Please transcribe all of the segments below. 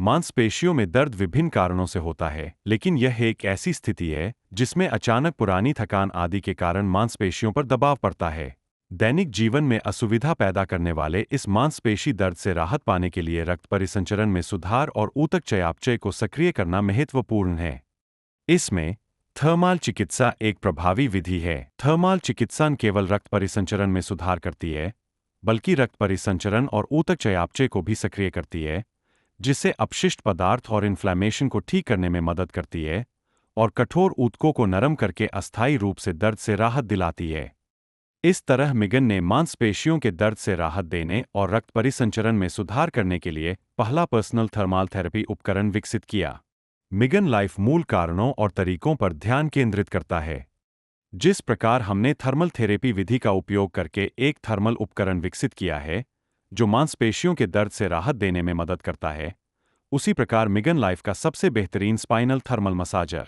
मांसपेशियों में दर्द विभिन्न कारणों से होता है, लेकिन यह एक ऐसी स्थिति है जिसमें अचानक पुरानी थकान आदि के कारण मांसपेशियों पर दबाव पड़ता है। दैनिक जीवन में असुविधा पैदा करने वाले इस मांसपेशी दर्द से राहत पाने के लिए रक्त परिसंचरण में सुधार और ऊतक चयापचय को सक्रिय करना महत्वपूर्ण है। इसमें थर्मल चिकित्सा एक प्रभावी विधि है। थर्मल चिकित्सा न केवल रक्त परिसंचरण में सुधार करती है, बल्कि रक्त परिसंचरण और ऊतक चयापचय को भी सक्रिय करती है, जिससे अपशिष्ट पदार्थ और इन्फ्लेमेशन को ठीक करने में मदद करती है और कठोर ऊतकों को नरम करके अस्थायी रूप से दर्द से राहत दिलाती है। इस तरह मिगन ने मांसपेशियों के दर्द से राहत देने और रक्त परिसंचरण में सुधार करने के लिए पहला पर्सनल थर्मल थेरेपी उपकरण विकसित किया। मिगन लाइफ मूल कारणों और तरीकों पर ध्यान केंद्रित करता है। जिस प्रकार हमने थर्मल थेरेपी विधि का उपयोग करके एक थर्मल उपकरण विकसित किया है जो मांसपेशियों के दर्द से राहत देने में मदद करता है, उसी प्रकार मिगन लाइफ का सबसे बेहतरीन स्पाइनल थर्मल मसाजर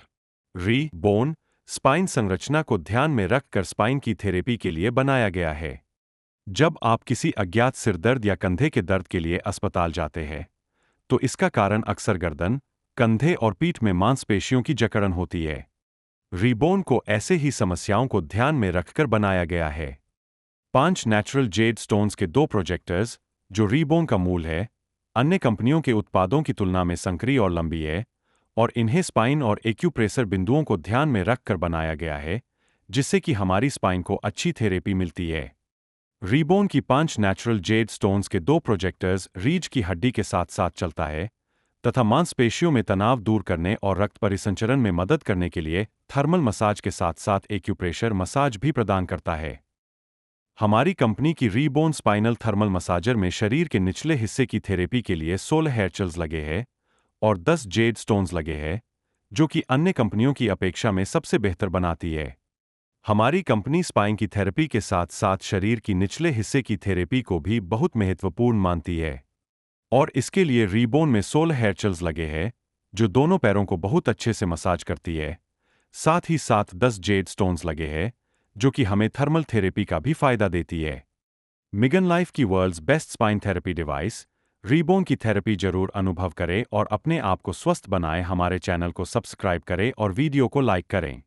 री बोन स्पाइन संरचना को ध्यान में रखकर स्पाइन की थेरेपी के लिए बनाया गया है। जब आप किसी अज्ञात सिरदर्द या कंधे के दर्द के लिए अस्पताल जाते हैं, तो इसका कारण अक्सर गर्दन, कंधे और पीठ में मांसपेशियों की जकड़न होती है। रीबोन को ऐसे ही समस्याओं को ध्यान में रखकर बनाया गया है। 5 नेचुरल जेड स्टोन्स के 2 प्रोजेक्टर्स, जो रीबोन का मूल है, अन्य कंपनियों के उत्पादों की तुलना में संकरी और लंबी है, और इन्हें स्पाइन और एक्यूप्रेशर बिंदुओं को ध्यान में रखकर बनाया गया है, जिससे कि हमारी स्पाइन को अच्छी थेरेपी मिलती है। रीबोन की 5 नेचुरल जेड स्टोन्स के 2 प्रोजेक्टर्स रीढ़ की हड्डी के साथ साथ चलता है तथा मांसपेशियों में तनाव दूर करने और रक्त परिसंचरण में मदद करने के लिए थर्मल मसाज के साथ साथ एक्यूप्रेशर मसाज भी प्रदान करता है। हमारी कंपनी की रीबोन स्पाइनल थर्मल मसाजर में शरीर के निचले हिस्से की थेरेपी के लिए 16 हेयर जेल्स लगे हैं और 10 जेड स्टोन्स लगे हैं, जो कि अन्य कंपनियों की अपेक्षा में सबसे बेहतर बनाती है। हमारी कंपनी स्पाइन की थेरेपी के साथ साथ शरीर की निचले हिस्से की थेरेपी को भी बहुत महत्वपूर्ण मानती है, और इसके लिए रीबोन में 16 हेयर जेल्स लगे हैं, जो दोनों पैरों को बहुत अच्छे से मसाज करती है। साथ ही साथ 10 जेड स्टोन्स लगे हैं, जो कि हमें थर्मल थेरेपी का भी फायदा देती है। मिगन लाइफ की world's best spine therapy device reborn की थेरेपी जरूर अनुभव करें और अपने आप को स्वस्थ बनाएं। हमारे चैनल को सब्सक्राइब करें और वीडियो को लाइक करें।